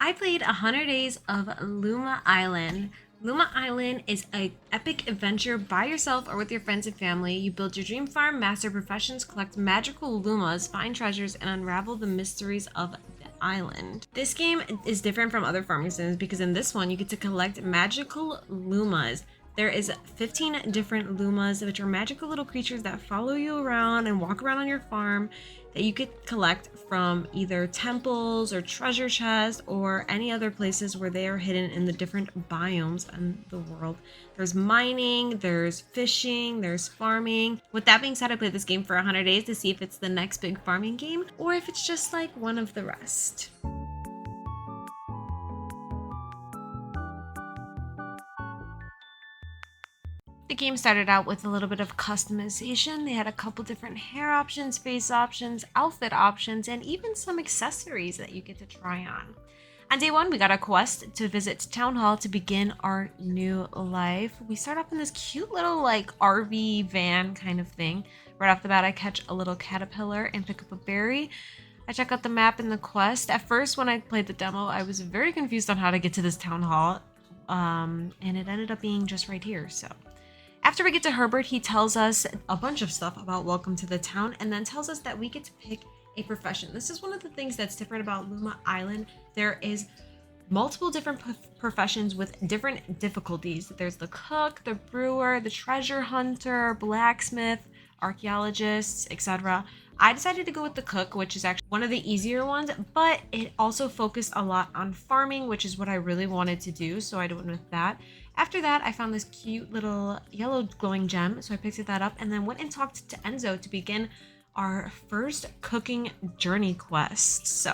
I played 100 Days of Luma Island. Luma Island is an epic adventure by yourself or with your friends and family. You build your dream farm, master professions, collect magical Lumas, find treasures, and unravel the mysteries of the island. This game is different from other farming sims because in this one you get to collect magical Lumas. There is 15 different Lumas, which are magical little creatures that follow you around and walk around on your farm that you could collect from either temples or treasure chests or any other places where they are hidden in the different biomes in the world. There's mining, there's fishing, there's farming. With that being said, I played this game for 100 days to see if it's the next big farming game or if it's just like one of the rest. The game started out with a little bit of customization. They had a couple different hair options, face options, outfit options, and even some accessories that you get to try on. On day one, we got a quest to visit Town Hall to begin our new life. We start off in this cute little like RV van kind of thing. Right off the bat, I catch a little caterpillar and pick up a berry. I check out the map and the quest. At first, when I played the demo, I was very confused on how to get to this Town Hall, and it ended up being just right here, so. After we get to Herbert, he tells us a bunch of stuff about Welcome to the Town and then tells us that we get to pick a profession. This is one of the things that's different about Luma Island. There is multiple different professions with different difficulties. There's the cook, the brewer, the treasure hunter, blacksmith, archaeologists, etc. I decided to go with the cook, which is actually one of the easier ones, but it also focused a lot on farming, which is what I really wanted to do, so I went with that. After that, I found this cute little yellow glowing gem, so I picked that up and then went and talked to Enzo to begin our first cooking journey quest. So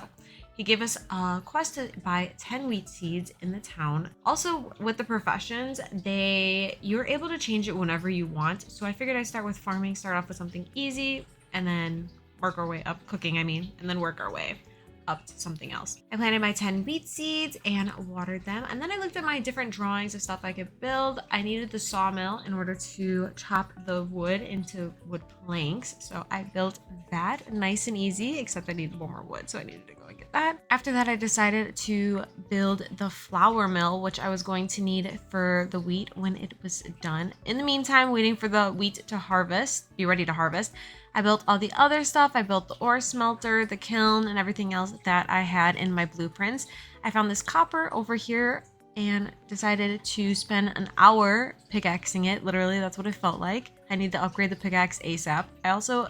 he gave us a quest to buy 10 wheat seeds in the town. Also, with the professions, you're able to change it whenever you want. So I figured I'd start with farming, start off with something easy, and then work our way up, cooking, and then work our way up to something else. I planted my 10 wheat seeds and watered them, and then I looked at my different drawings of stuff I could build. I needed the sawmill in order to chop the wood into wood planks, so I built that nice and easy, except I needed one more wood, so I needed to go and get that. After that, I decided to build the flour mill, which I was going to need for the wheat when it was done. In the meantime, waiting for the wheat to be ready to harvest, I built all the other stuff. I built the ore smelter, the kiln, and everything else that I had in my blueprints. I found this copper over here and decided to spend an hour pickaxing it. Literally, that's what it felt like. I need to upgrade the pickaxe ASAP. I also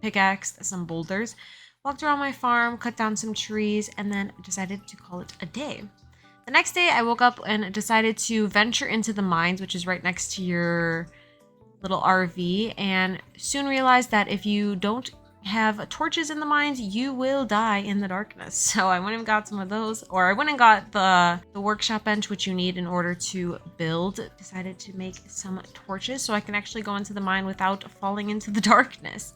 pickaxed some boulders, walked around my farm, cut down some trees, and then decided to call it a day. The next day, I woke up and decided to venture into the mines, which is right next to your little RV, and soon realized that if you don't have torches in the mines, you will die in the darkness. So I went and got some of those, or I went and got the workshop bench, which you need in order to build. Decided to make some torches so I can actually go into the mine without falling into the darkness.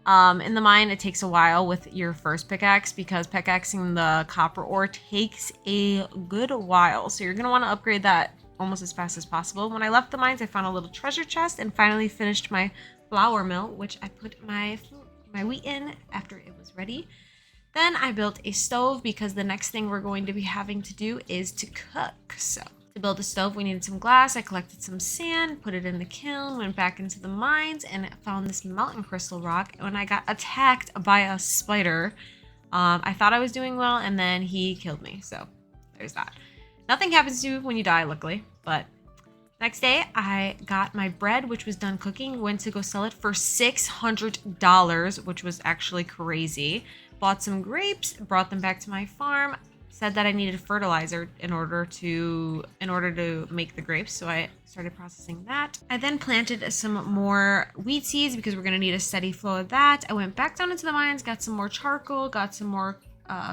In the mine, it takes a while with your first pickaxe because pickaxing the copper ore takes a good while. So you're going to want to upgrade that almost as fast as possible. When I left the mines, I found a little treasure chest and finally finished my flour mill, which I put my wheat in after it was ready. Then I built a stove because the next thing we're going to be having to do is to cook. So to build a stove, we needed some glass. I collected some sand, put it in the kiln, went back into the mines, and found this mountain crystal rock. When I got attacked by a spider, I thought I was doing well, and then he killed me. So there's that. Nothing happens to you when you die, luckily, but next day I got my bread, which was done cooking, went to go sell it for $600, which was actually crazy. Bought some grapes, brought them back to my farm, said that I needed fertilizer in order to make the grapes, so I started processing that. I then planted some more wheat seeds because we're going to need a steady flow of that. I went back down into the mines, got some more charcoal, got some more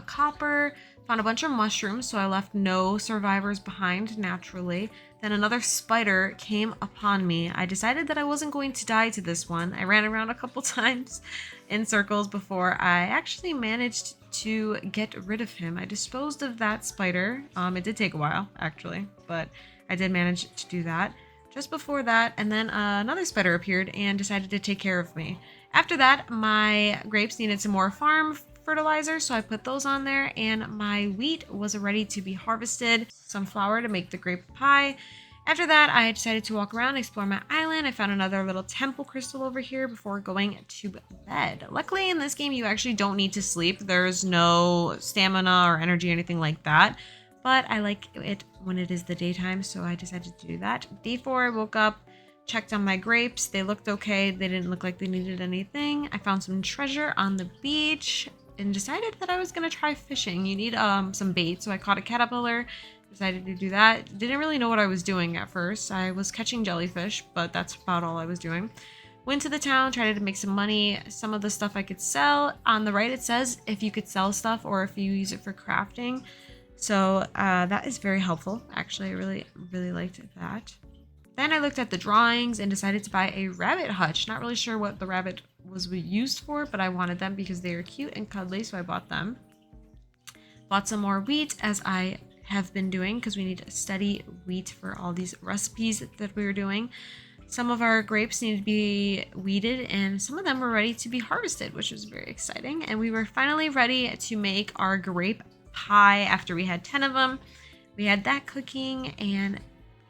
copper, found a bunch of mushrooms, so I left no survivors behind naturally. Then another spider came upon me. I decided that I wasn't going to die to this one. I ran around a couple times in circles before I actually managed to get rid of him. I disposed of that spider. It did take a while, actually, but I did manage to do that. Just before that, and then another spider appeared and decided to take care of me. After that, my grapes needed some more fertilizer, so I put those on there, and my wheat was ready to be harvested. Some flour to make the grape pie. After that, I decided to walk around, explore my island. I found another little temple crystal over here before going to bed. Luckily, in this game, you actually don't need to sleep. There's no stamina or energy or anything like that. But I like it when it is the daytime, so I decided to do that. Day 4, I woke up, checked on my grapes. They looked okay. They didn't look like they needed anything. I found some treasure on the beach and decided that I was going to try fishing. You need some bait, so I caught a caterpillar. Decided to do that. Didn't really know what I was doing at first. I was catching jellyfish, but that's about all I was doing. Went to the town, tried to make some money. Some of the stuff I could sell. On the right, it says if you could sell stuff or if you use it for crafting. So that is very helpful. Actually, I really liked that. Then I looked at the drawings and decided to buy a rabbit hutch. Not really sure what the rabbit was used for, but I wanted them because they are cute and cuddly, so I bought them. Bought some more wheat, as I have been doing, because we need steady wheat for all these recipes that we were doing. Some of our grapes needed to be weeded, and some of them were ready to be harvested, which was very exciting. And we were finally ready to make our grape pie after we had 10 of them. We had that cooking, and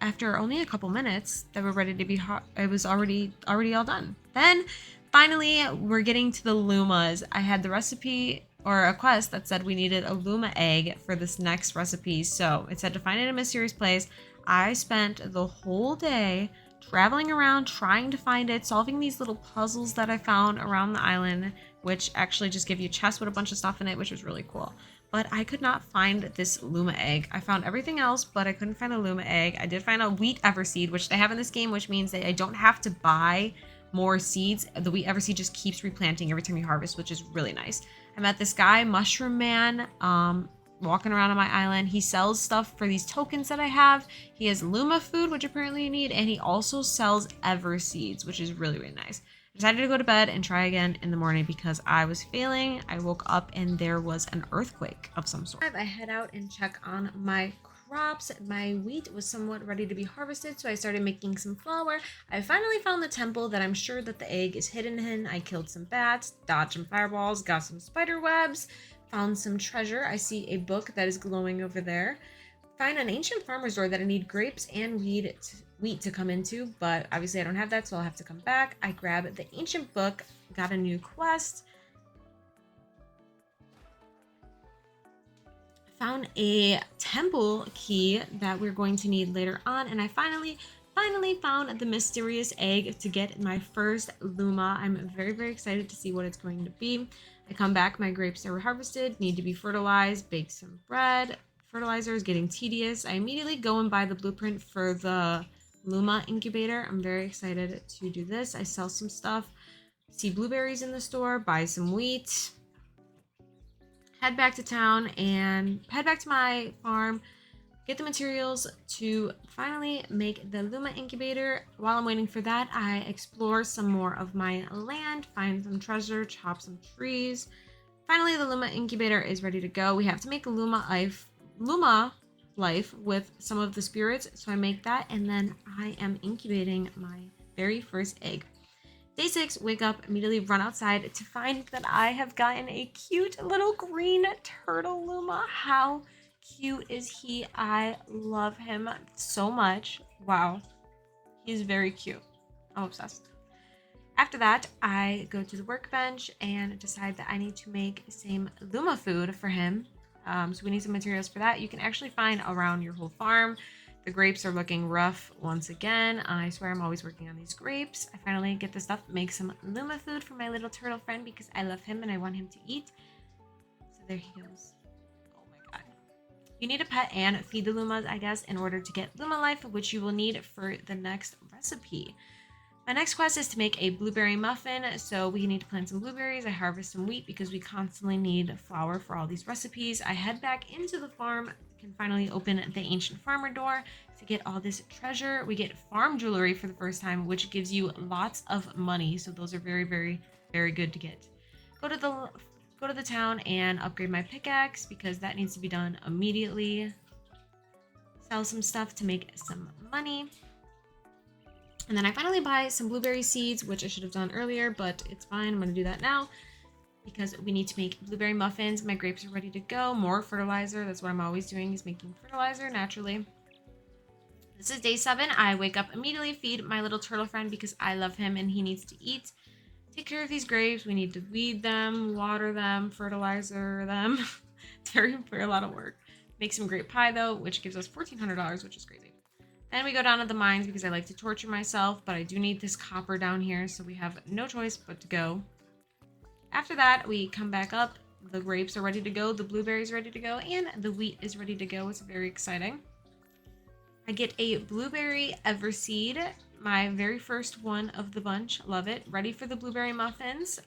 after only a couple minutes that were ready to be hot, it was already all done. Then finally we're getting to the Lumas. I had the recipe or a quest that said we needed a Luma egg for this next recipe. So it said to find it in a mysterious place. I spent the whole day traveling around trying to find it, solving these little puzzles that I found around the island, which actually just give you chests with a bunch of stuff in it, which was really cool. But I could not find this Luma egg. I found everything else, but I couldn't find a Luma egg. I did find a wheat everseed, which they have in this game, which means that I don't have to buy more seeds. The wheat everseed just keeps replanting every time you harvest, which is really nice. I met this guy, Mushroom Man, walking around on my island. He sells stuff for these tokens that I have. He has Luma food, which apparently you need, and he also sells ever seeds, which is really nice. I decided to go to bed and try again in the morning because I was failing. I woke up and there was an earthquake of some sort. I head out and check on my crops. My wheat was somewhat ready to be harvested, so I started making some flour. I finally found the temple that I'm sure that the egg is hidden in. I killed some bats, dodged some fireballs, got some spider webs, found some treasure. I see a book that is glowing over there. Find an ancient farmer's door that I need grapes and wheat to come into, but obviously I don't have that, so I'll have to come back. I grab the ancient book, got a new quest. Found a temple key that we're going to need later on, and I finally found the mysterious egg to get my first Luma. I'm very excited to see what it's going to be. I come back, my grapes are harvested, need to be fertilized, bake some bread. Fertilizer is getting tedious. I immediately go and buy the blueprint for the Luma incubator. I'm very excited to do this. I sell some stuff, see blueberries in the store, buy some wheat, head back to town and head back to my farm, get the materials to finally make the Luma incubator. While I'm waiting for that, I explore some more of my land, find some treasure, chop some trees. Finally, the Luma incubator is ready to go. We have to make a Luma life with some of the spirits, so I make that, and then I am incubating my very first egg. Day 6, wake up, immediately run outside to find that I have gotten a cute little green turtle Luma. How cute is he? I love him so much. Wow, he's very cute. I'm obsessed. After that, I go to the workbench and decide that I need to make some Luma food for him. So we need some materials for that. You can actually find around your whole farm. The grapes are looking rough once again. I swear I'm always working on these grapes. I finally get the stuff, make some Luma food for my little turtle friend because I love him and I want him to eat. So there he goes. Oh my god. You need a pet and feed the Lumas, I guess, in order to get Luma life, which you will need for the next recipe. My next quest is to make a blueberry muffin, so we need to plant some blueberries. I harvest some wheat because we constantly need flour for all these recipes. I head back into the farm, can finally open the ancient farmer door to get all this treasure. We get farm jewelry for the first time, which gives you lots of money, so those are very good to get. Go to the town and upgrade my pickaxe because that needs to be done immediately. Sell some stuff to make some money. And then I finally buy some blueberry seeds, which I should have done earlier, but it's fine. I'm going to do that now. because we need to make blueberry muffins. My grapes are ready to go. More fertilizer. That's what I'm always doing, is making fertilizer naturally. This is day 7. I wake up immediately, feed my little turtle friend because I love him and he needs to eat. Take care of these grapes. We need to weed them, water them, fertilizer them. It's a lot of work. Make some grape pie though, which gives us $1,400, which is crazy. Then we go down to the mines because I like to torture myself, but I do need this copper down here, so we have no choice but to go. After that, we come back up. The grapes are ready to go, the blueberries ready to go, and the wheat is ready to go. It's very exciting. I get a blueberry everseed, my very first one of the bunch. Love it. Ready for the blueberry muffins.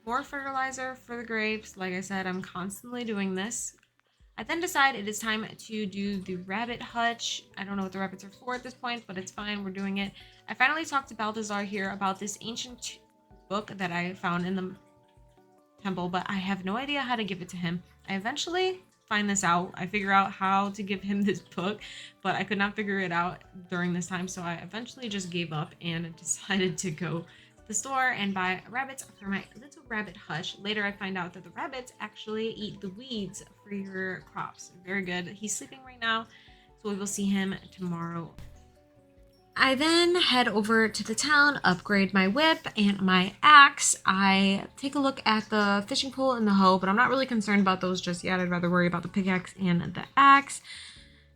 More fertilizer for the grapes. Like I said, I'm constantly doing this. I then decide it is time to do the rabbit hutch. I don't know what the rabbits are for at this point, but it's fine. We're doing it. I finally talked to Balthazar here about this ancient book that I found in the temple, but I have no idea how to give it to him. I eventually find this out. I figure out how to give him this book, but I could not figure it out during this time, so I eventually just gave up and decided to go to the store and buy rabbits for my little rabbit hutch. Later I find out that the rabbits actually eat the weeds for your crops. Very good. He's sleeping right now, so we will see him tomorrow. I then head over to the town, upgrade my whip and my axe. I take a look at the fishing pole and the hoe, but I'm not really concerned about those just yet. I'd rather worry about the pickaxe and the axe.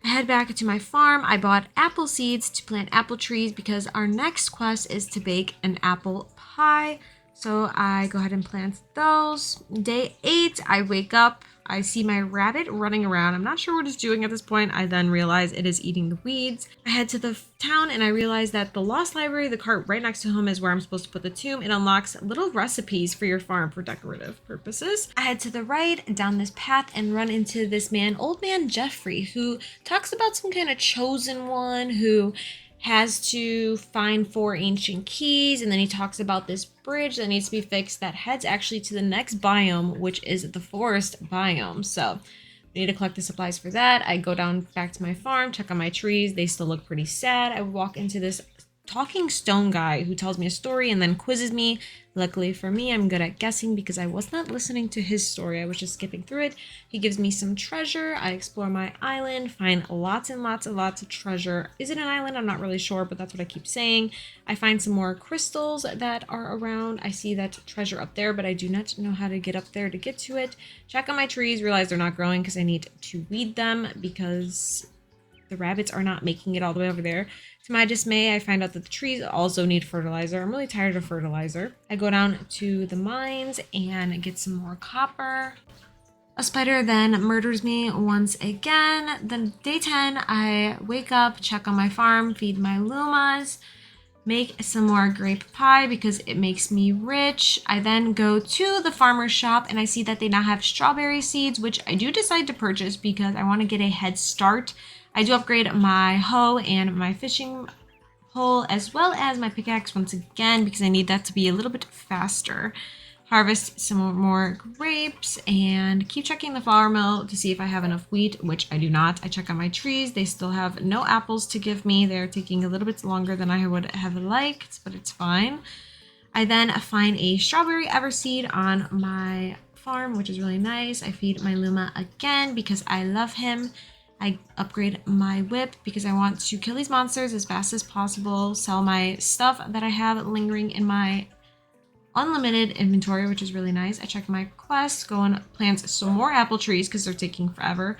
I head back to my farm. I bought apple seeds to plant apple trees because our next quest is to bake an apple pie. So I go ahead and plant those. Day 8, I wake up. I see my rabbit running around. I'm not sure what it's doing at this point. I then realize it is eating the weeds. I head to the town and I realize that the Lost Library, the cart right next to home, is where I'm supposed to put the tomb. It unlocks little recipes for your farm for decorative purposes. I head to the right down this path and run into this man, Old Man Jeffrey, who talks about some kind of chosen one who has to find 4 ancient keys, and then he talks about this bridge that needs to be fixed that heads actually to the next biome, which is the forest biome. So we need to collect the supplies for that. I go down back to my farm, check on my trees. They still look pretty sad. I walk into this talking stone guy who tells me a story and then quizzes me. Luckily for me, I'm good at guessing because I was not listening to his story. I was just skipping through it. He gives me some treasure. I explore my island, find lots and lots and lots of treasure. Is it an island? I'm not really sure, but that's what I keep saying. I find some more crystals that are around. I see that treasure up there, but I do not know how to get up there to get to it. Check on my trees, realize they're not growing because I need to weed them because the rabbits are not making it all the way over there. To my dismay, I find out that the trees also need fertilizer. I'm really tired of fertilizer. I go down to the mines and get some more copper. A spider then murders me once again. Then day 10, I wake up, check on my farm, feed my Lumas, make some more grape pie because it makes me rich. I then go to the farmer's shop and I see that they now have strawberry seeds, which I do decide to purchase because I want to get a head start. I do upgrade my hoe and my fishing pole as well as my pickaxe once again because I need that to be a little bit faster. Harvest some more grapes and keep checking the flour mill to see if I have enough wheat, which I do not. I check on my trees. They still have no apples to give me. They're taking a little bit longer than I would have liked, but it's fine. I then find a strawberry everseed on my farm, which is really nice. I feed my Luma again because I love him. I upgrade my whip because I want to kill these monsters as fast as possible, sell my stuff that I have lingering in my unlimited inventory, which is really nice. I check my quest, go and plant some more apple trees because they're taking forever.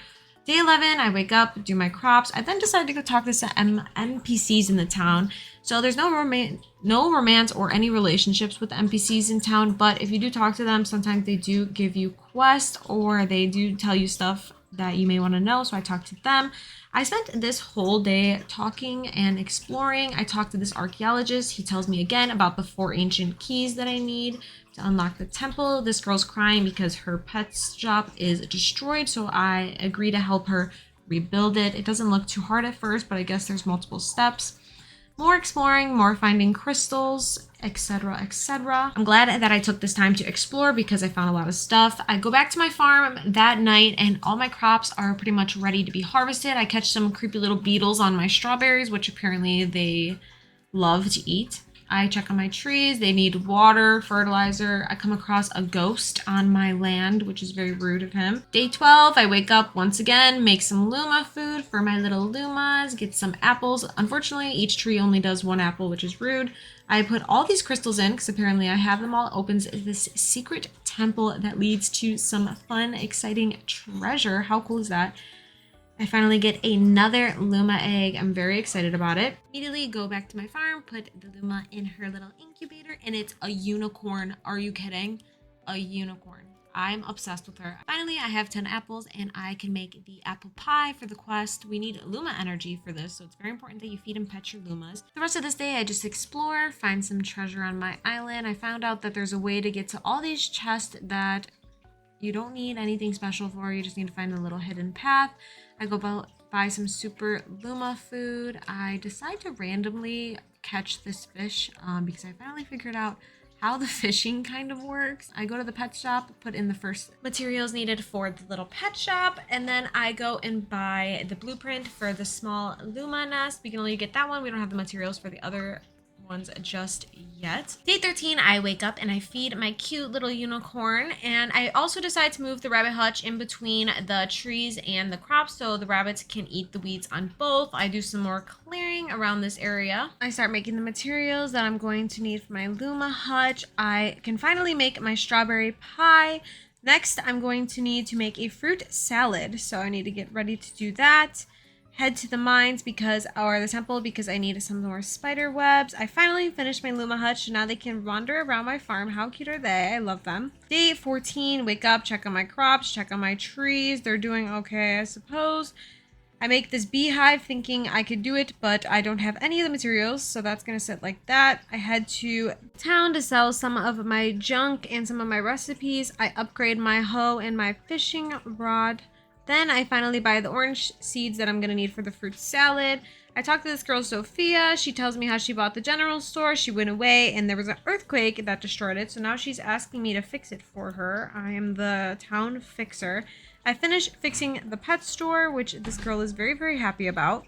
Day 11, I wake up, do my crops. I then decide to go talk to some NPCs in the town. So there's no romance or any relationships with the NPCs in town, but if you do talk to them, sometimes they do give you quests or they do tell you stuff that you may want to know, so I talked to them. I spent this whole day talking and exploring. I talked to this archaeologist. He tells me again about the 4 ancient keys that I need to unlock the temple. This girl's crying because her pet's shop is destroyed, so I agree to help her rebuild it. It doesn't look too hard at first, but I guess there's multiple steps. More exploring, more finding crystals, etc., etc. I'm glad that I took this time to explore because I found a lot of stuff. I go back to my farm that night and all my crops are pretty much ready to be harvested. I catch some creepy little beetles on my strawberries, which apparently they love to eat. I check on my trees. They need water, fertilizer. I come across a ghost on my land, which is very rude of him. Day 12, I wake up once again, make some Luma food for my little Lumas, get some apples. Unfortunately, each tree only does one apple, which is rude. I put all these crystals in because apparently I have them all. It opens this secret temple that leads to some fun, exciting treasure. How cool is that? I finally get another Luma egg. I'm very excited about it. Immediately go back to my farm, put the Luma in her little incubator, and it's a unicorn. Are you kidding? A unicorn. I'm obsessed with her. Finally, I have 10 apples and I can make the apple pie for the quest. We need Luma energy for this, so it's very important that you feed and pet your Lumas. The rest of this day, I just explore, find some treasure on my island. I found out that there's a way to get to all these chests that you don't need anything special for. You just need to find a little hidden path. I go buy some super Luma food. I decide to randomly catch this fish because I finally figured out how the fishing kind of works. I go to the pet shop, put in the first materials needed for the little pet shop, and then I go and buy the blueprint for the small Luma nest. We can only get that one. We don't have the materials for the other ones just yet. Day 13, I wake up and I feed my cute little unicorn, and I also decide to move the rabbit hutch in between the trees and the crops so the rabbits can eat the weeds on both. I do some more clearing around this area. I start making the materials that I'm going to need for my Luma hutch. I can finally make my strawberry pie. Next, I'm going to need to make a fruit salad, so I need to get ready to do that. Head to the mines or the temple because I need some more spider webs. I finally finished my Luma hutch, so now they can wander around my farm. How cute are they? I love them. Day 14, wake up, check on my crops, check on my trees. They're doing okay, I suppose. I make this beehive thinking I could do it, but I don't have any of the materials, so that's gonna sit like that. I head to town to sell some of my junk and some of my recipes. I upgrade my hoe and my fishing rod. Then I finally buy the orange seeds that I'm going to need for the fruit salad. I talked to this girl, Sophia. She tells me how she bought the general store. She went away and there was an earthquake that destroyed it. So now she's asking me to fix it for her. I am the town fixer. I finished fixing the pet store, which this girl is very, very happy about.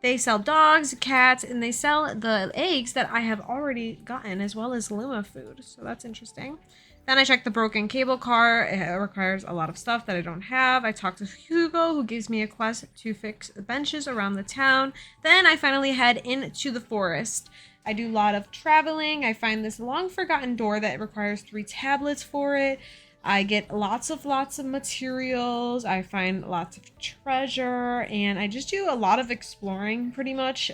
They sell dogs, cats, and they sell the eggs that I have already gotten, as well as Luma food. So that's interesting. Then I check the broken cable car. It requires a lot of stuff that I don't have. I talk to Hugo, who gives me a quest to fix the benches around the town. Then I finally head into the forest. I do a lot of traveling. I find this long forgotten door that requires 3 tablets for it. I get lots of materials. I find lots of treasure, and I just do a lot of exploring pretty much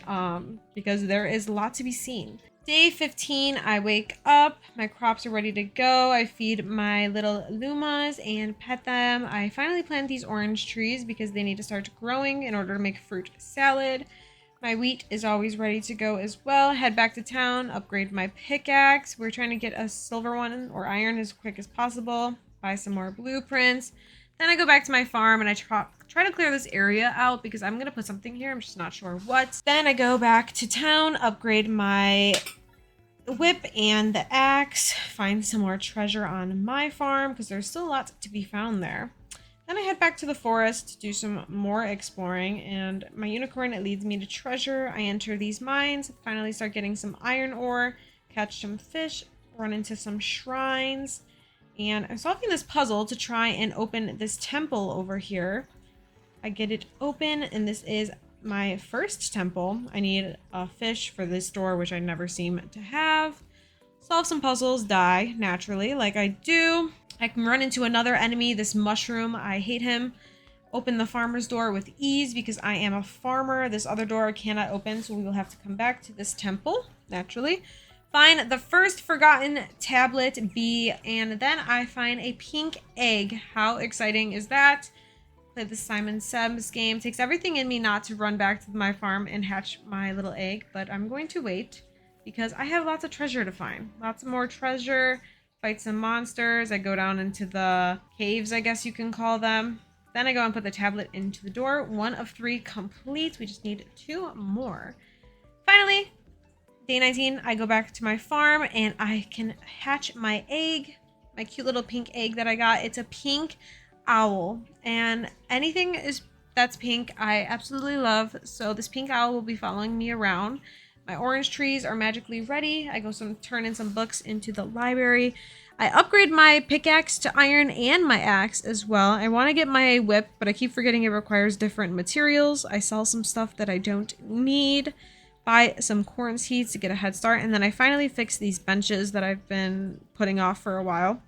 because there is a lot to be seen. Day 15, I wake up, my crops are ready to go. I feed my little Lumas and pet them. I finally plant these orange trees because they need to start growing in order to make fruit salad. My wheat is always ready to go as well. Head back to town, upgrade my pickaxe. We're trying to get a silver one or iron as quick as possible. Buy some more blueprints. Then I go back to my farm and I try to clear this area out because I'm going to put something here. I'm just not sure what. Then I go back to town, upgrade my whip and the axe, find some more treasure on my farm because there's still lots to be found there. Then I head back to the forest to do some more exploring, and my unicorn, it leads me to treasure. I enter these mines, finally start getting some iron ore, catch some fish, run into some shrines, and I'm solving this puzzle to try and open this temple over here. I get it open, and this is my first temple. I need a fish for this door, which I never seem to have. Solve some puzzles, die naturally, like I do. I can run into another enemy, this mushroom. I hate him. Open the farmer's door with ease because I am a farmer. This other door I cannot open, so we will have to come back to this temple, naturally. Find the first forgotten tablet B, and then I find a pink egg. How exciting is that? Play the Simon Says game. Takes everything in me not to run back to my farm and hatch my little egg, but I'm going to wait because I have lots of treasure to find. Lots of more treasure. Fight some monsters. I go down into the caves, I guess you can call them. Then I go and put the tablet into the door. 1 of 3 complete. We just need 2 more. Finally, day 19, I go back to my farm and I can hatch my egg. My cute little pink egg that I got. It's a pink owl, and anything that's pink I absolutely love. So this pink owl will be following me around. My orange trees are magically ready. I go turn in some books into the library. I upgrade my pickaxe to iron and my axe as well. I want to get my whip, but I keep forgetting it requires different materials. I sell some stuff that I don't need. Buy some corn seeds to get a head start. And then I finally fix these benches that I've been putting off for a while.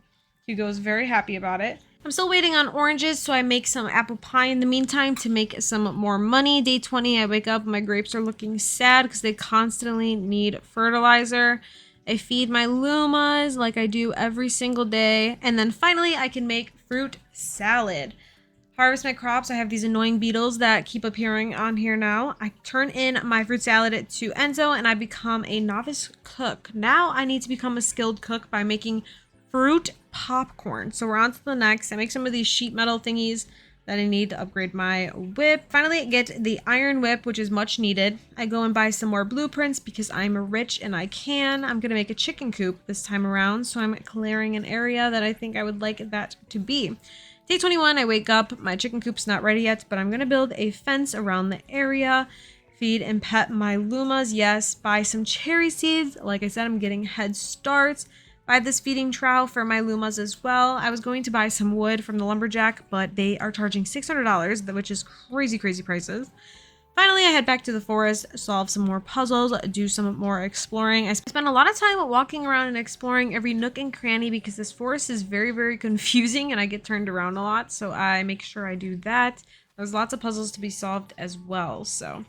Hugo's very happy about it. I'm still waiting on oranges, so I make some apple pie in the meantime to make some more money. Day 20, I wake up, my grapes are looking sad because they constantly need fertilizer. I feed my Lumas like I do every single day. And then finally, I can make fruit salad. Harvest my crops. I have these annoying beetles that keep appearing on here now. I turn in my fruit salad to Enzo and I become a novice cook. Now I need to become a skilled cook by making fruit popcorn. So we're on to the next. I make some of these sheet metal thingies that I need to upgrade my whip. Finally, I get the iron whip, which is much needed. I go and buy some more blueprints because I'm rich and I can. I'm going to make a chicken coop this time around. So I'm clearing an area that I think I would like that to be. Day 21, I wake up. My chicken coop's not ready yet, but I'm going to build a fence around the area. Feed and pet my Lumas. Yes, buy some cherry seeds. Like I said, I'm getting head starts. Buy this feeding trowel for my Lumas as well. I was going to buy some wood from the lumberjack, but they are charging $600, which is crazy, crazy prices. Finally, I head back to the forest, solve some more puzzles, do some more exploring. I spend a lot of time walking around and exploring every nook and cranny because this forest is very, very confusing and I get turned around a lot. So I make sure I do that. There's lots of puzzles to be solved as well. So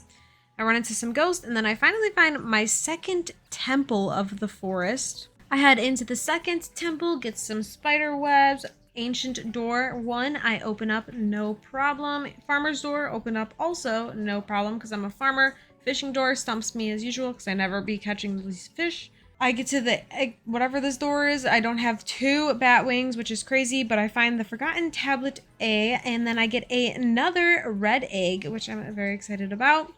I run into some ghosts and then I finally find my second temple of the forest. I head into the second temple, get some spider webs. Ancient door 1, I open up, no problem. Farmer's door, open up also, no problem, because I'm a farmer. Fishing door stumps me as usual, because I never be catching these fish. I get to the egg, whatever this door is. I don't have 2 bat wings, which is crazy, but I find the forgotten tablet A, and then I get another red egg, which I'm very excited about.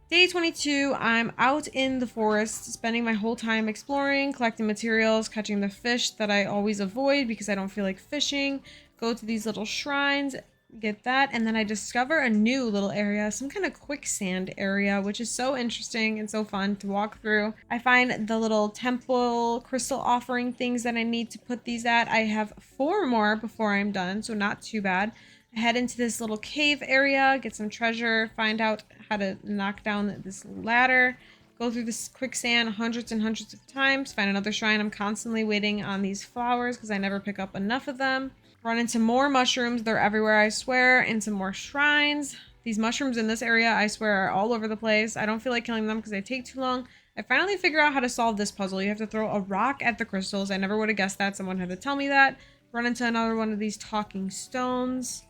Day 22, I'm out in the forest, spending my whole time exploring, collecting materials, catching the fish that I always avoid because I don't feel like fishing. Go to these little shrines, get that, and then I discover a new little area, some kind of quicksand area, which is so interesting and so fun to walk through. I find the little temple crystal offering things that I need to put these at. I have 4 more before I'm done, so not too bad. I head into this little cave area, get some treasure, find out how to knock down this ladder, go through this quicksand hundreds and hundreds of times, find another shrine. I'm constantly waiting on these flowers because I never pick up enough of them. Run into more mushrooms. They're everywhere, I swear, and some more shrines. These mushrooms in this area, I swear, are all over the place. I don't feel like killing them because they take too long. I finally figure out how to solve this puzzle. You have to throw a rock at the crystals. I never would have guessed that. Someone had to tell me that. Run into another one of these talking stones.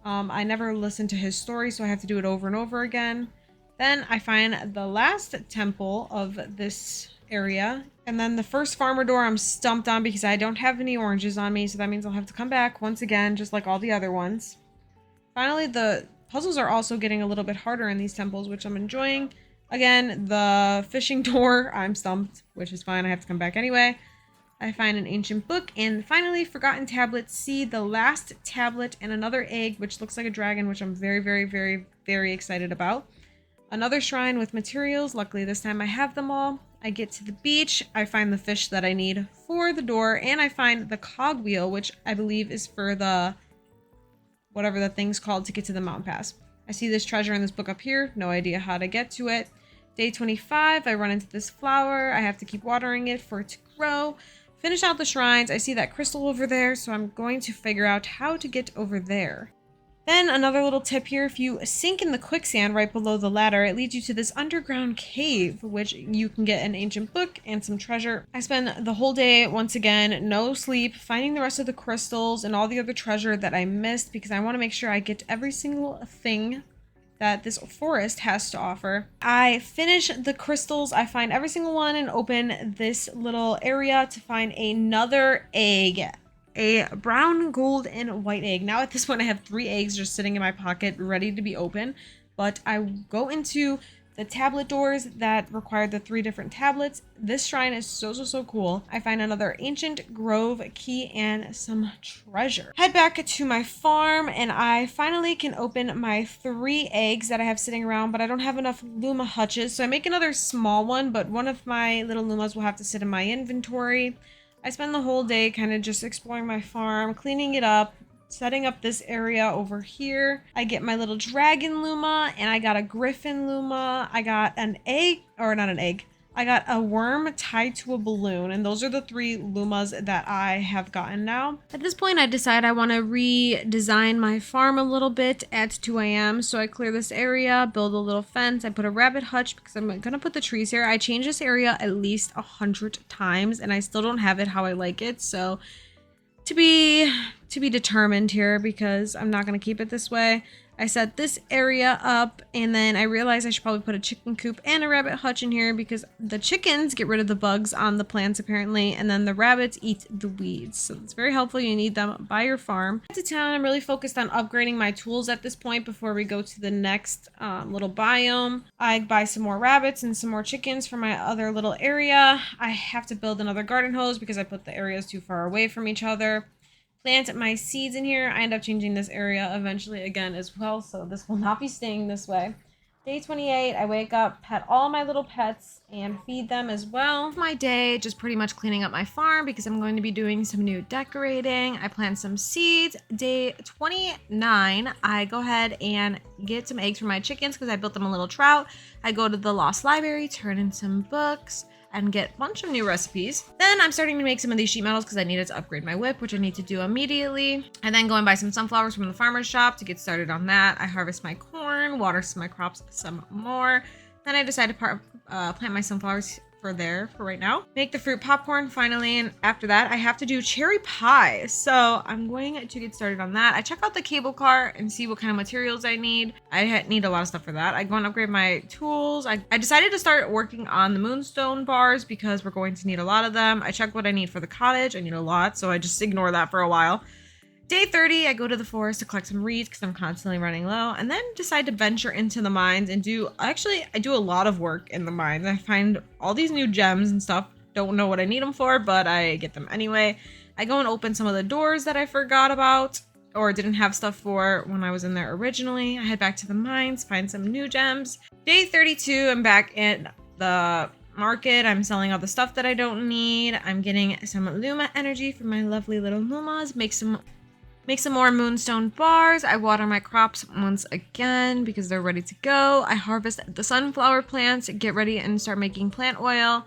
I never listened to his story, so I have to do it over and over again. Then I find the last temple of this area. And then the first farmer door I'm stumped on because I don't have any oranges on me, so that means I'll have to come back once again, just like all the other ones. Finally, the puzzles are also getting a little bit harder in these temples, which I'm enjoying. Again, the fishing door, I'm stumped, which is fine. I have to come back anyway. I find an ancient book, and finally, forgotten tablet C, the last tablet, and another egg, which looks like a dragon, which I'm very, very, very, very excited about. Another shrine with materials. Luckily, this time I have them all. I get to the beach. I find the fish that I need for the door, and I find the cogwheel, which I believe is for the whatever the thing's called to get to the mountain pass. I see this treasure in this book up here. No idea how to get to it. Day 25, I run into this flower. I have to keep watering it for it to grow. Finish out the shrines. I see that crystal over there, so I'm going to figure out how to get over there. Then another little tip here, if you sink in the quicksand right below the ladder, it leads you to this underground cave, which you can get an ancient book and some treasure. I spend the whole day, once again, no sleep, finding the rest of the crystals and all the other treasure that I missed because I want to make sure I get every single thing that this forest has to offer. I finish the crystals, I find every single one and open this little area to find another egg. A brown, gold, and white egg. Now at this point I have 3 eggs just sitting in my pocket ready to be open, but I go into the tablet doors that required the 3 different tablets. This shrine is so cool. I find another ancient grove key and some treasure. Head back to my farm and I finally can open my 3 eggs that I have sitting around, but I don't have enough Luma hutches. So I make another small one, but one of my little Lumas will have to sit in my inventory. I spend the whole day kind of just exploring my farm, cleaning it up, setting up this area over here. I get my little dragon Luma and I got a griffin Luma. I got an egg, or not an egg. I got a worm tied to a balloon, and those are the 3 Lumas that I have gotten now. At this point, I decide I want to redesign my farm a little bit at 2 a.m. So I clear this area, build a little fence. I put a rabbit hutch because I'm going to put the trees here. I change this area at least 100 times, and I still don't have it how I like it. So to be determined here, because I'm not going to keep it this way. I set this area up, and then I realized I should probably put a chicken coop and a rabbit hutch in here because the chickens get rid of the bugs on the plants apparently, and then the rabbits eat the weeds. So it's very helpful. You need them by your farm. Back to town, I'm really focused on upgrading my tools at this point before we go to the next little biome. I buy some more rabbits and some more chickens for my other little area. I have to build another garden hose because I put the areas too far away from each other. Plant my seeds in here. I end up changing this area eventually again as well, so this will not be staying this way. Day 28, I wake up, pet all my little pets, and feed them as well. My day, just pretty much cleaning up my farm because I'm going to be doing some new decorating. I plant some seeds. Day 29, I go ahead and get some eggs for my chickens because I built them a little trout. I go to the Lost Library, turn in some books, and get a bunch of new recipes. Then I'm starting to make some of these sheet metals because I needed to upgrade my whip, which I need to do immediately. I then go and buy some sunflowers from the farmer's shop to get started on that. I harvest my corn, water my crops some more. Then I decide to plant my sunflowers for right now. Make the fruit popcorn finally, and after that I have to do cherry pie. So I'm going to get started on that. I check out the cable car and see what kind of materials I need. I need a lot of stuff for that. I go and upgrade my tools. I decided to start working on the moonstone bars because we're going to need a lot of them. I check what I need for the cottage. I need a lot, so I just ignore that for a while. Day 30, I go to the forest to collect some reeds because I'm constantly running low, and then decide to venture into the mines and I do a lot of work in the mines. I find all these new gems and stuff. Don't know what I need them for, but I get them anyway. I go and open some of the doors that I forgot about or didn't have stuff for when I was in there originally. I head back to the mines, find some new gems. Day 32, I'm back in the market. I'm selling all the stuff that I don't need. I'm getting some Luma energy from my lovely little Lumas. Make some more moonstone bars. I water my crops once again because they're ready to go. I harvest the sunflower plants, get ready and start making plant oil.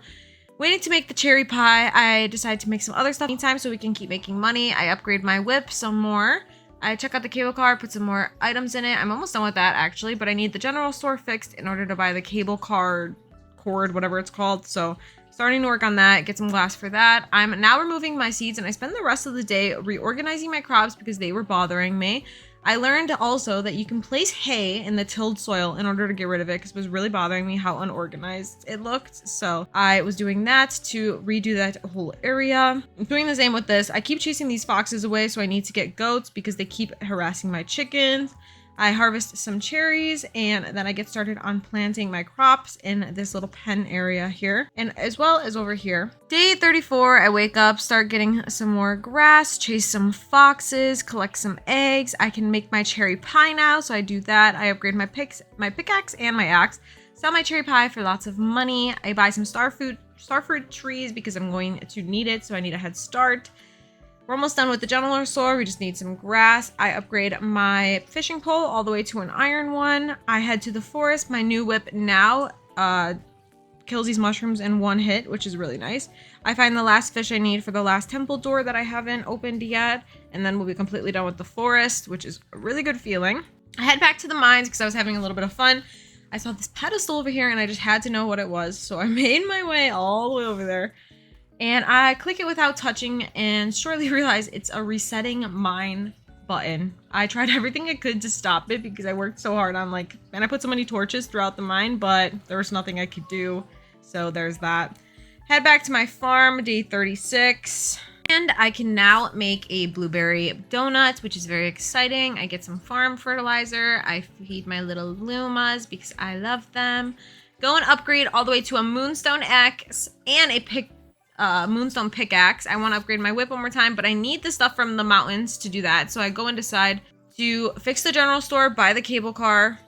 Waiting to make the cherry pie, I decide to make some other stuff anytime so we can keep making money. I upgrade my whip some more. I check out the cable car, put some more items in it. I'm almost done with that actually, but I need the general store fixed in order to buy the cable car cord, whatever it's called. So starting to work on that, get some glass for that. I'm now removing my seeds and I spend the rest of the day reorganizing my crops because they were bothering me. I learned also that you can place hay in the tilled soil in order to get rid of it because it was really bothering me how unorganized it looked. So I was doing that to redo that whole area. I'm doing the same with this. I keep chasing these foxes away, so I need to get goats because they keep harassing my chickens. I harvest some cherries and then I get started on planting my crops in this little pen area here and as well as over here. Day 34, I wake up, start getting some more grass, chase some foxes, collect some eggs. I can make my cherry pie now, so I do that. I upgrade my pickaxe and my axe. Sell my cherry pie for lots of money. I buy some starfruit trees because I'm going to need it, so I need a head start. We're almost done with the general store. We just need some grass. I upgrade my fishing pole all the way to an iron one. I head to the forest. My new whip now kills these mushrooms in one hit, which is really nice. I find the last fish I need for the last temple door that I haven't opened yet, and then we'll be completely done with the forest, which is a really good feeling. I head back to the mines because I was having a little bit of fun. I saw this pedestal over here and I just had to know what it was, so I made my way all the way over there. And I click it without touching and shortly realize it's a resetting mine button. I tried everything I could to stop it because I worked so hard on and I put so many torches throughout the mine, but there was nothing I could do. So there's that. Head back to my farm, day 36. And I can now make a blueberry donut, which is very exciting. I get some farm fertilizer. I feed my little Lumas because I love them. Go and upgrade all the way to a Moonstone Axe and a Moonstone Pickaxe. I want to upgrade my whip one more time, but I need the stuff from the mountains to do that. So I go and decide to fix the general store, buy the cable car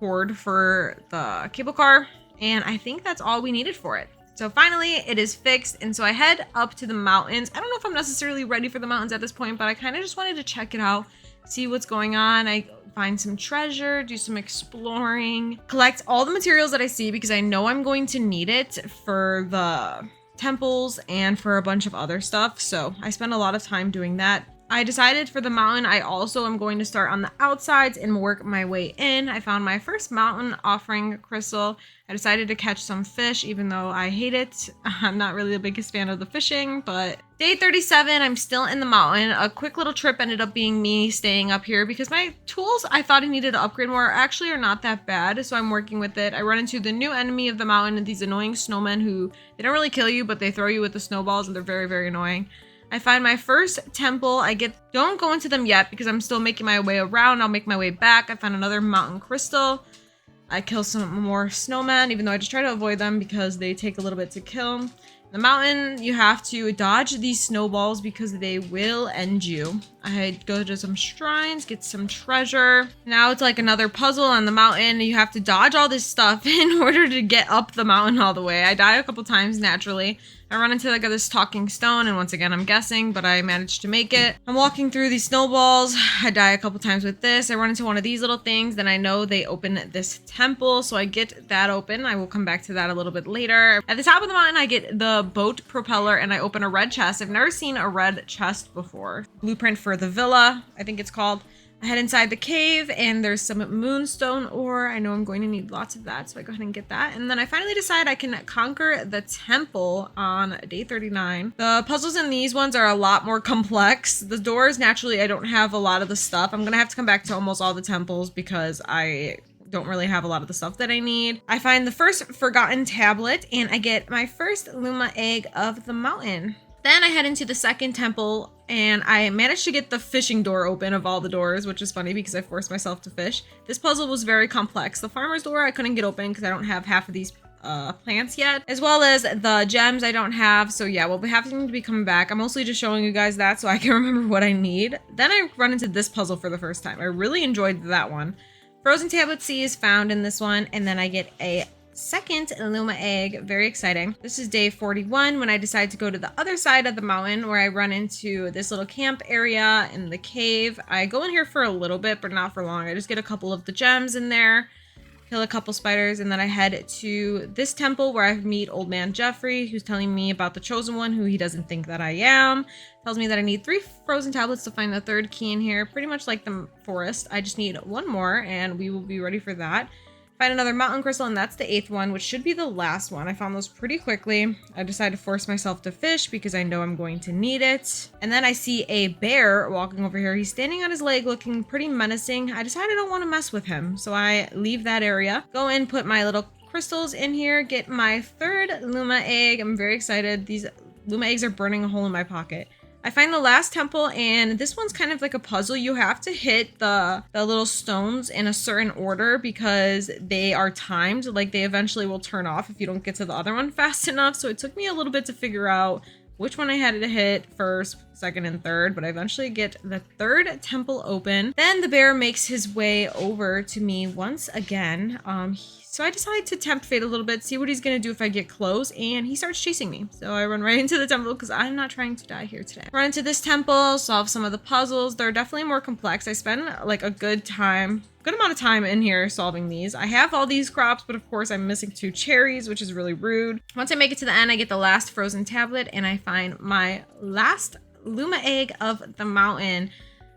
cord for the cable car, and I think that's all we needed for it. So finally, it is fixed, and so I head up to the mountains. I don't know if I'm necessarily ready for the mountains at this point, but I kind of just wanted to check it out, see what's going on. I find some treasure, do some exploring, collect all the materials that I see because I know I'm going to need it for the temples and for a bunch of other stuff. So I spent a lot of time doing that. I decided for the mountain, I also am going to start on the outsides and work my way in. I found my first mountain offering crystal. I decided to catch some fish, even though I hate it. I'm not really the biggest fan of the fishing, but day 37, I'm still in the mountain. A quick little trip ended up being me staying up here because my tools I thought I needed to upgrade more actually are not that bad, so I'm working with it. I run into the new enemy of the mountain, these annoying snowmen who, they don't really kill you, but they throw you with the snowballs and they're very, very annoying. I find my first temple. Don't go into them yet because I'm still making my way around. I'll make my way back. I found another mountain crystal. I kill some more snowmen, even though I just try to avoid them because they take a little bit to kill. The mountain, you have to dodge these snowballs because they will end you. I go to some shrines, get some treasure. Now it's like another puzzle on the mountain. You have to dodge all this stuff in order to get up the mountain all the way. I die a couple times naturally. I run into like this talking stone, and once again I'm guessing, but I managed to make it. I'm walking through these snowballs. I die a couple times with this. I run into one of these little things, then I know they open this temple, so I get that open. I will come back to that a little bit later. At the top of the mountain, I get the boat propeller and I open a red chest. I've never seen a red chest before. Blueprint for the villa, I think it's called. I head inside the cave and there's some moonstone ore. I know I'm going to need lots of that, so I go ahead and get that. And then I finally decide I can conquer the temple on day 39. The puzzles in these ones are a lot more complex. The doors, naturally, I don't have a lot of the stuff. I'm gonna have to come back to almost all the temples because I don't really have a lot of the stuff that I need. I find the first forgotten tablet and I get my first Luma egg of the mountain. Then I head into the second temple and I managed to get the fishing door open of all the doors, which is funny because I forced myself to fish. This puzzle was very complex. The farmer's door I couldn't get open because I don't have half of these plants yet, as well as the gems I don't have. So yeah, we'll be having to be coming back. I'm mostly just showing you guys that so I can remember what I need. Then I run into this puzzle for the first time. I really enjoyed that one. Frozen Tablet C is found in this one, and then I get a second Luma egg. Very exciting. This is day 41 when I decide to go to the other side of the mountain where I run into this little camp area in the cave. I go in here for a little bit, but not for long. I just get a couple of the gems in there, kill a couple spiders, and then I head to this temple where I meet Old Man Jeffrey, who's telling me about the Chosen One, who he doesn't think that I am. Tells me that I need 3 frozen tablets to find the third key in here. Pretty much like the forest. I just need 1 more and we will be ready for that. Find another mountain crystal, and that's the 8th one, which should be the last one. I found those pretty quickly. I decided to force myself to fish because I know I'm going to need it. And then I see a bear walking over here. He's standing on his leg looking pretty menacing. I decided I don't want to mess with him, so I leave that area. Go in, put my little crystals in here, get my 3rd Luma egg. I'm very excited. These Luma eggs are burning a hole in my pocket. I find the last temple, and this one's kind of like a puzzle. You have to hit the little stones in a certain order because they are timed. Like, they eventually will turn off if you don't get to the other one fast enough. So it took me a little bit to figure out which one I had to hit first, second, and third, but I eventually get the 3rd temple open. Then the bear makes his way over to me once again. So I decide to tempt fate a little bit, see what he's gonna do if I get close, and he starts chasing me. So I run right into the temple because I'm not trying to die here today. Run into this temple, solve some of the puzzles. They're definitely more complex. I spend like a good amount of time in here solving these. I have all these crops, but of course I'm missing 2 cherries, which is really rude. Once I make it to the end, I get the last frozen tablet and I find my last Luma egg of the mountain.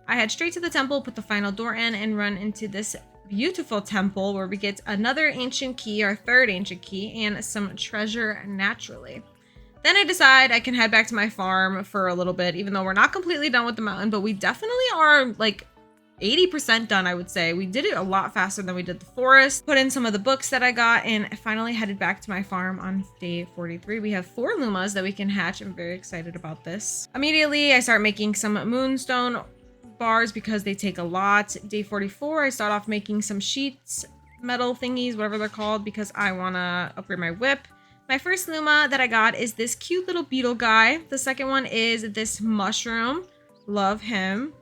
I head straight to the temple, put the final door in, and run into this beautiful temple where we get another ancient key, our 3rd ancient key, and some treasure naturally. Then I decide I can head back to my farm for a little bit, even though we're not completely done with the mountain, but we definitely are like 80% done, I would say. We did it a lot faster than we did the forest. Put in some of the books that I got, and I finally headed back to my farm on day 43. We have 4 Lumas that we can hatch. I'm very excited about this. Immediately, I start making some moonstone bars because they take a lot. Day 44, I start off making some sheets metal thingies, whatever they're called, because I want to upgrade my whip. My first Luma that I got is this cute little beetle guy. The second one is this mushroom. Love him.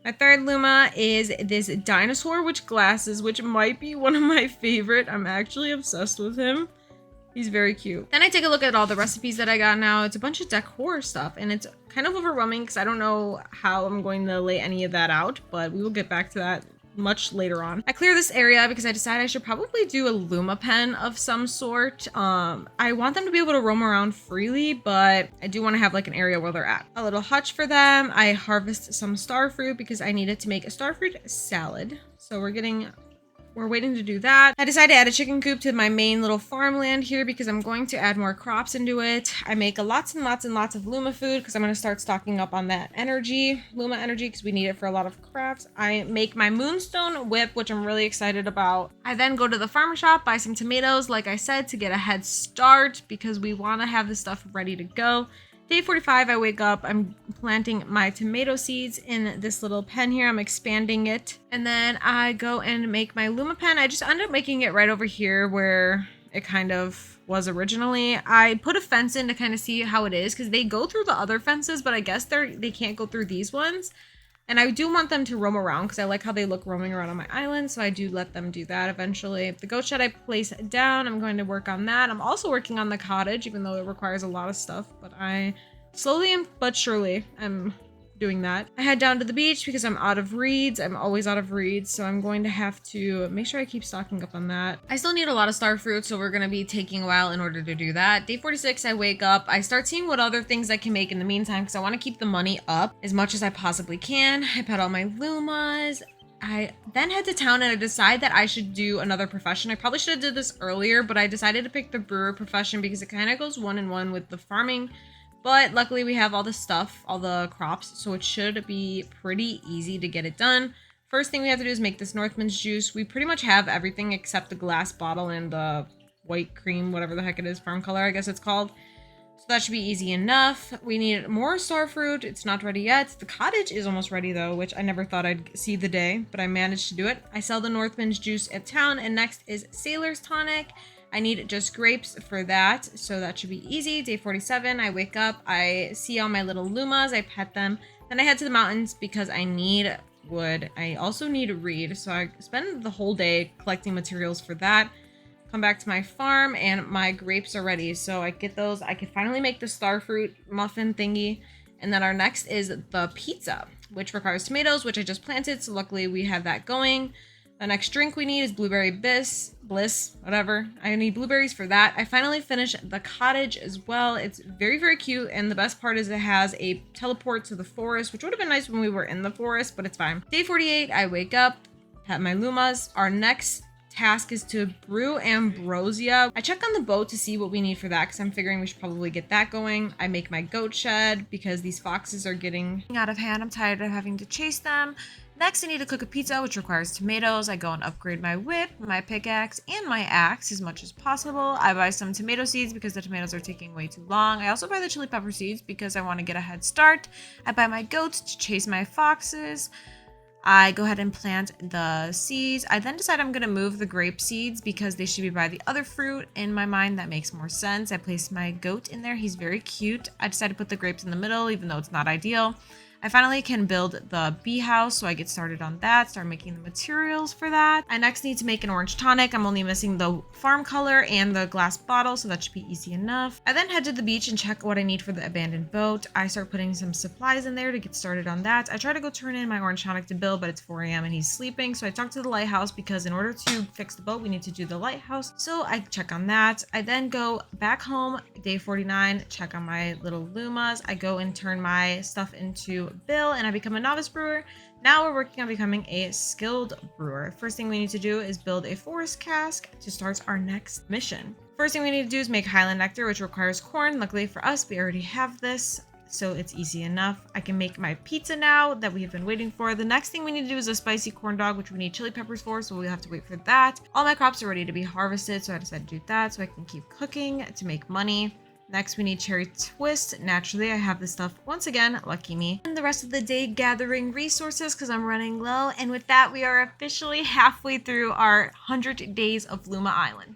My third Luma is this dinosaur with glasses, which might be one of my favorite. I'm actually obsessed with him. He's very cute. Then I take a look at all the recipes that I got now. It's a bunch of decor stuff, and it's kind of overwhelming because I don't know how I'm going to lay any of that out, but we will get back to that much later on. I clear this area because I decided I should probably do a Luma pen of some sort. I want them to be able to roam around freely, but I do want to have like an area where they're at. A little hutch for them. I harvest some star fruit because I needed to make a star fruit salad. So we're waiting to do that. I decided to add a chicken coop to my main little farmland here because I'm going to add more crops into it. I make lots and lots and lots of Luma food because I'm going to start stocking up on that energy, Luma energy, because we need it for a lot of crafts. I make my moonstone whip, which I'm really excited about. I then go to the farmer shop, buy some tomatoes, like I said, to get a head start because we want to have this stuff ready to go. Day 45, I wake up, I'm planting my tomato seeds in this little pen here. I'm expanding it. And then I go and make my Luma pen. I just end up making it right over here where it kind of was originally. I put a fence in to kind of see how it is because they go through the other fences, but I guess they can't go through these ones. And I do want them to roam around because I like how they look roaming around on my island. So I do let them do that eventually. The goat shed I place down. I'm going to work on that. I'm also working on the cottage, even though it requires a lot of stuff. But I slowly but surely am doing that. I head down to the beach because I'm out of reeds. I'm always out of reeds. So I'm going to have to make sure I keep stocking up on that. I still need a lot of star fruit. So we're going to be taking a while in order to do that. Day 46, I wake up. I start seeing what other things I can make in the meantime because I want to keep the money up as much as I possibly can. I pet all my Lumas. I then head to town and I decide that I should do another profession. I probably should have did this earlier, but I decided to pick the brewer profession because it kind of goes one in one with the farming. But luckily we have all the stuff, all the crops, so it should be pretty easy to get it done. First thing we have to do is make this Northman's juice. We pretty much have everything except the glass bottle and the white cream, whatever the heck it is, farm color, I guess it's called. So that should be easy enough. We need more star fruit. It's not ready yet. The cottage is almost ready though, which I never thought I'd see the day, but I managed to do it. I sell the Northman's juice at town, and next is Sailor's Tonic. I need just grapes for that, so that should be easy. Day 47, I wake up, I see all my little Lumas, I pet them. Then I head to the mountains because I need wood. I also need reed, so I spend the whole day collecting materials for that. Come back to my farm, and my grapes are ready, so I get those. I can finally make the starfruit muffin thingy. And then our next is the pizza, which requires tomatoes, which I just planted, so luckily we have that going. The next drink we need is blueberry bliss, whatever. I need blueberries for that. I finally finished the cottage as well. It's very, very cute. And the best part is it has a teleport to the forest, which would have been nice when we were in the forest, but it's fine. Day 48, I wake up, pet my Lumas. Our next task is to brew ambrosia. I check on the boat to see what we need for that because I'm figuring we should probably get that going. I make my goat shed because these foxes are getting out of hand. I'm tired of having to chase them. Next, I need to cook a pizza, which requires tomatoes. I go and upgrade my whip, my pickaxe, and my axe as much as possible. I buy some tomato seeds because the tomatoes are taking way too long. I also buy the chili pepper seeds because I want to get a head start. I buy my goats to chase my foxes. I go ahead and plant the seeds. I then decide I'm going to move the grape seeds because they should be by the other fruit. In my mind, that makes more sense. I place my goat in there. He's very cute. I decided to put the grapes in the middle, even though it's not ideal. I finally can build the bee house, so I get started on that, start making the materials for that. I next need to make an orange tonic. I'm only missing the farm color and the glass bottle, so that should be easy enough. I then head to the beach and check what I need for the abandoned boat. I start putting some supplies in there to get started on that. I try to go turn in my orange tonic to Bill, but it's 4 a.m. and he's sleeping, so I talk to the lighthouse because in order to fix the boat, we need to do the lighthouse. So I check on that. I then go back home, day 49, check on my little Lumas. I go and turn my stuff into Bill and I become a novice brewer. Now we're working on becoming a skilled brewer. First thing we need to do is build a forest cask to start our next mission. First thing we need to do is make Highland Nectar, which requires corn. Luckily for us, we already have this, so it's easy enough. I can make my pizza now that we have been waiting for. The next thing we need to do is a spicy corn dog, which we need chili peppers for, so we'll have to wait for that. All my crops are ready to be harvested, so I decided to do that so I can keep cooking to make money. Next, we need cherry twist. Naturally, I have this stuff once again, lucky me. And the rest of the day gathering resources because I'm running low. And with that, we are officially halfway through our 100 days of Luma Island.